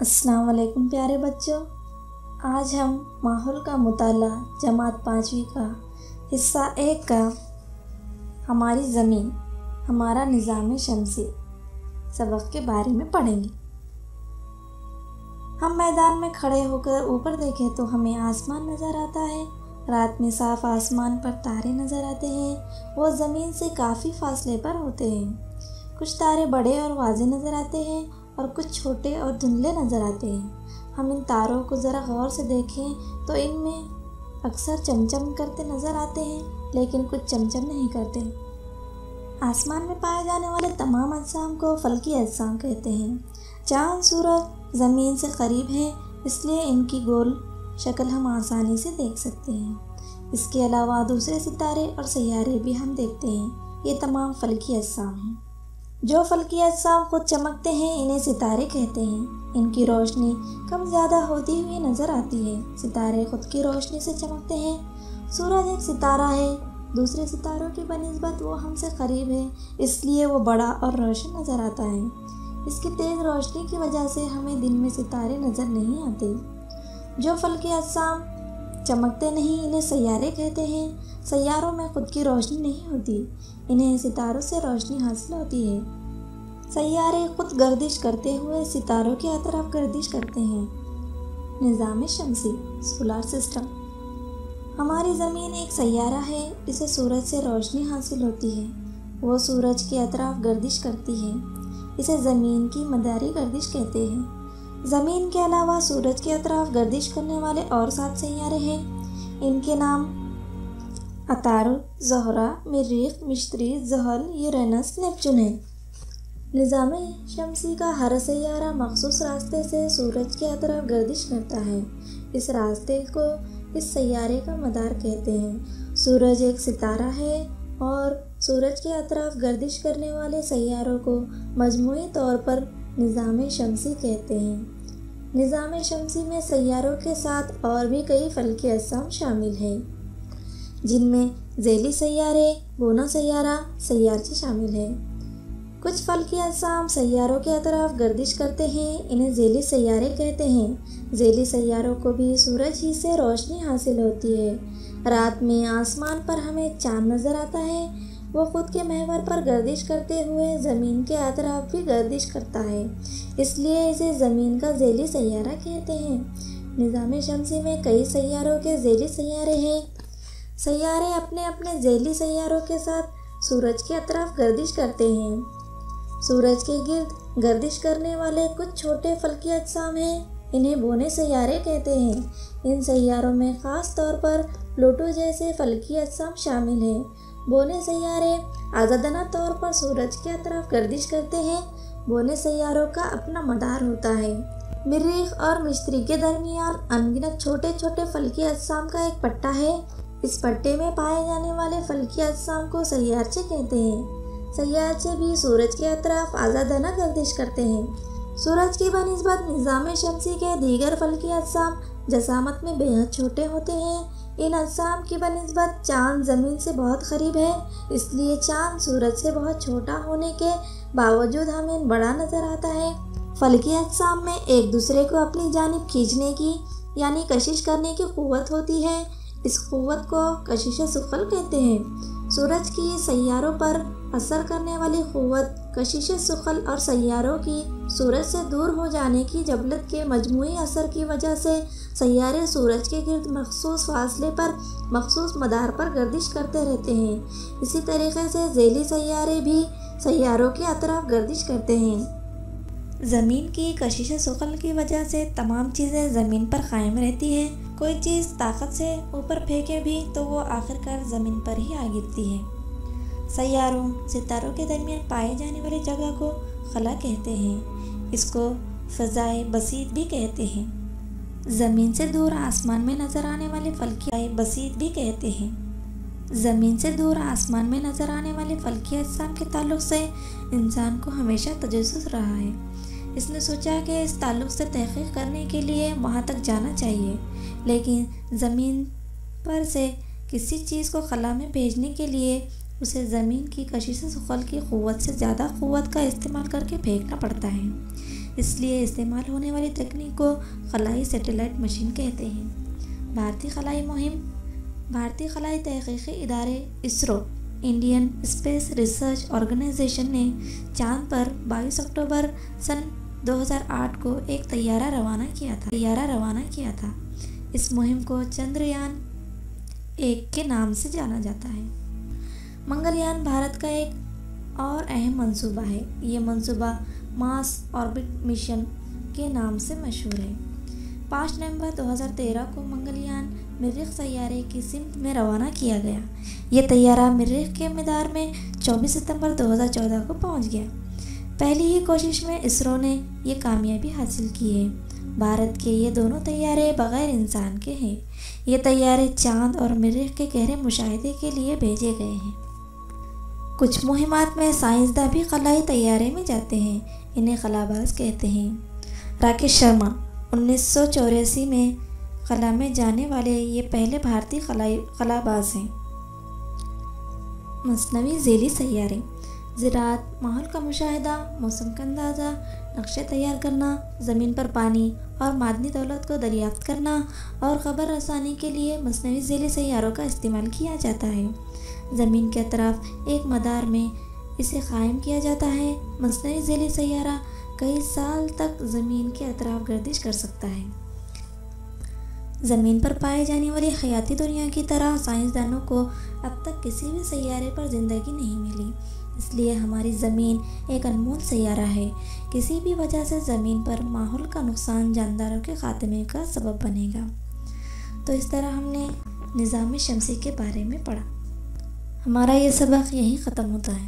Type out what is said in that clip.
السلام علیکم پیارے بچوں، آج ہم ماحول کا مطالعہ جماعت 5ویں کا حصہ 1 کا ہماری زمین ہمارا نظام شمسی سبق کے بارے میں پڑھیں گے۔ ہم میدان میں کھڑے ہو کر اوپر دیکھیں تو ہمیں آسمان نظر آتا ہے۔ رات میں صاف آسمان پر تارے نظر آتے ہیں، وہ زمین سے کافی فاصلے پر ہوتے ہیں۔ کچھ تارے بڑے اور واضح نظر آتے ہیں اور کچھ چھوٹے اور دھندلے نظر آتے ہیں۔ ہم ان تاروں کو ذرا غور سے دیکھیں تو ان میں اکثر چمچم کرتے نظر آتے ہیں، لیکن کچھ چمچم نہیں کرتے۔ آسمان میں پائے جانے والے تمام اجسام کو فلکی اجسام کہتے ہیں۔ چاند، سورج زمین سے قریب ہیں، اس لیے ان کی گول شکل ہم آسانی سے دیکھ سکتے ہیں۔ اس کے علاوہ دوسرے ستارے اور سیارے بھی ہم دیکھتے ہیں۔ یہ تمام فلکی اجسام ہیں۔ جو فلکی اجسام خود چمکتے ہیں انہیں ستارے کہتے ہیں۔ ان کی روشنی کم زیادہ ہوتی ہوئی نظر آتی ہے۔ ستارے خود کی روشنی سے چمکتے ہیں۔ سورج ایک ستارہ ہے، دوسرے ستاروں کی بنسبت وہ ہم سے قریب ہے، اس لیے وہ بڑا اور روشن نظر آتا ہے۔ اس کی تیز روشنی کی وجہ سے ہمیں دن میں ستارے نظر نہیں آتے۔ جو فلکی اجسام چمکتے نہیں انہیں سیارے کہتے ہیں۔ سیاروں میں خود کی روشنی نہیں ہوتی، انہیں ستاروں سے روشنی حاصل ہوتی ہے۔ سیارے خود گردش کرتے ہوئے ستاروں کے اطراف گردش کرتے ہیں۔ نظام شمسی سولار سسٹم۔ ہماری زمین ایک سیارہ ہے، اسے سورج سے روشنی حاصل ہوتی ہے، وہ سورج کے اطراف گردش کرتی ہے، اسے زمین کی مداری گردش کہتے ہیں۔ زمین کے علاوہ سورج کے اطراف گردش کرنے والے اور 7 سیارے ہیں، ان کے نام عطارد، زہرہ، مریخ، مشتری، زحل، یورینس، نیپچون ہیں۔ نظام شمسی کا ہر سیارہ مخصوص راستے سے سورج کے اطراف گردش کرتا ہے، اس راستے کو اس سیارے کا مدار کہتے ہیں۔ سورج ایک ستارہ ہے اور سورج کے اطراف گردش کرنے والے سیاروں کو مجموعی طور پر نظام شمسی کہتے ہیں۔ نظام شمسی میں سیاروں کے ساتھ اور بھی کئی فلکی اجسام شامل ہیں، جن میں ذیلی سیارے، بونا سیارہ، سیارچے شامل ہیں۔ کچھ فلکی اجسام سیاروں کے اطراف گردش کرتے ہیں، انہیں ذیلی سیارے کہتے ہیں۔ ذیلی سیاروں کو بھی سورج ہی سے روشنی حاصل ہوتی ہے۔ رات میں آسمان پر ہمیں چاند نظر آتا ہے، وہ خود کے محور پر گردش کرتے ہوئے زمین کے اطراف بھی گردش کرتا ہے، اس لیے اسے زمین کا ذیلی سیارہ کہتے ہیں۔ نظام شمسی میں کئی سیاروں کے ذیلی سیارے ہیں۔ سیارے اپنے اپنے ذیلی سیاروں کے ساتھ سورج کے اطراف گردش کرتے ہیں۔ سورج کے گرد گردش کرنے والے کچھ چھوٹے فلکی اجسام ہیں، انہیں بونے سیارے کہتے ہیں۔ ان سیاروں میں خاص طور پر پلوٹو جیسے فلکی اجسام شامل ہیں۔ بونے سیارے آزادانہ طور پر سورج کے اطراف گردش کرتے ہیں۔ بونے سیاروں کا اپنا مدار ہوتا ہے۔ مریخ اور مشتری کے درمیان ان گنت چھوٹے چھوٹے فلکی اجسام کا ایک پٹا ہے، اس پٹے میں پائے جانے والے فلکی اجسام کو سیارچے کہتے ہیں۔ سیارچے بھی سورج کے اطراف آزادانہ گردش کرتے ہیں۔ سورج کی بنسبت نظام شمسی کے دیگر فلکی اجسام جسامت میں بے حد چھوٹے ہوتے ہیں۔ ان اجسام کی بنسبت چاند زمین سے بہت قریب ہے، اس لیے چاند سورج سے بہت چھوٹا ہونے کے باوجود ہمیں بڑا نظر آتا ہے۔ فلکی اجسام میں ایک دوسرے کو اپنی جانب کھینچنے کی یعنی کشش کرنے کی قوت ہوتی ہے، اس قوت کو کشش ثقل کہتے ہیں۔ سورج کی سیاروں پر اثر کرنے والی قوت کشش ثقل اور سیاروں کی سورج سے دور ہو جانے کی جبلت کے مجموعی اثر کی وجہ سے سیارے سورج کے گرد مخصوص فاصلے پر مخصوص مدار پر گردش کرتے رہتے ہیں۔ اسی طریقے سے ذیلی سیارے بھی سیاروں کے اطراف گردش کرتے ہیں۔ زمین کی کشش ثقل کی وجہ سے تمام چیزیں زمین پر قائم رہتی ہیں۔ کوئی چیز طاقت سے اوپر پھینکے بھی تو وہ آخرکار زمین پر ہی آ گرتی ہے۔ سیاروں، ستاروں کے درمیان پائے جانے والی جگہ کو خلا کہتے ہیں، اس کو فضائے بسیط بھی کہتے ہیں۔ زمین سے دور آسمان میں نظر آنے والے فلکی بسیط بھی کہتے ہیں۔ زمین سے دور آسمان میں نظر آنے والے فلکی اجسام کے تعلق سے انسان کو ہمیشہ تجسس رہا ہے۔ اس نے سوچا کہ اس تعلق سے تحقیق کرنے کے لیے وہاں تک جانا چاہیے، لیکن زمین پر سے کسی چیز کو خلا میں بھیجنے کے لیے اسے زمین کی کشش ثقل کی قوت سے زیادہ قوت کا استعمال کر کے پھینکنا پڑتا ہے۔ اس لیے استعمال ہونے والی تکنیک کو خلائی سیٹلائٹ مشین کہتے ہیں۔ بھارتی خلائی مہم۔ بھارتی خلائی تحقیقی ادارے ISRO Indian space research organisation نے چاند پر 22 اکتوبر سن 2008 کو ایک طیارہ روانہ کیا تھا۔ اس مہم کو چندریان 1 کے نام سے جانا جاتا ہے۔ منگلیان بھارت کا ایک اور اہم منصوبہ ہے۔ یہ منصوبہ مارس آربٹ مشن کے نام سے مشہور ہے۔ 5 نومبر 2013 کو منگلیان مریخ سیارے کی سمت میں روانہ کیا گیا۔ یہ طیارہ مریخ کے مدار میں 24 ستمبر 2014 کو پہنچ گیا۔ پہلی ہی کوشش میں اسرو نے یہ کامیابی حاصل کی ہے۔ بھارت کے یہ دونوں طیارے بغیر انسان کے ہیں۔ یہ طیارے چاند اور مریخ کے گہرے مشاہدے کے لیے بھیجے گئے ہیں۔ کچھ مہمات میں سائنسداں بھی خلائی طیارے میں جاتے ہیں۔ انہیں خلاباز کہتے ہیں۔ راکیش شرما 1984 میں خلا میں جانے والے یہ پہلے بھارتی خلاباز ہیں۔ مصنوعی ذیلی سیارے۔ زراعت، ماحول کا مشاہدہ، موسم کا اندازہ، نقشے تیار کرنا، زمین پر پانی اور معدنی دولت کو دریافت کرنا اور خبر رسانی کے لیے مصنوعی ذیلی سیاروں کا استعمال کیا جاتا ہے۔ زمین کے اطراف ایک مدار میں اسے قائم کیا جاتا ہے۔ مصنوعی ذیلی سیارہ کئی سال تک زمین کے اطراف گردش کر سکتا ہے۔ زمین پر پائے جانے والی حیاتی دنیا کی طرح سائنسدانوں کو اب تک کسی بھی سیارے پر زندگی نہیں ملی، اس لیے ہماری زمین ایک انمول سیارہ ہے۔ کسی بھی وجہ سے زمین پر ماحول کا نقصان جانداروں کے خاتمے کا سبب بنے گا۔ تو اس طرح ہم نے نظام شمسی کے بارے میں پڑھا۔ ہمارا یہ سبق یہیں ختم ہوتا ہے۔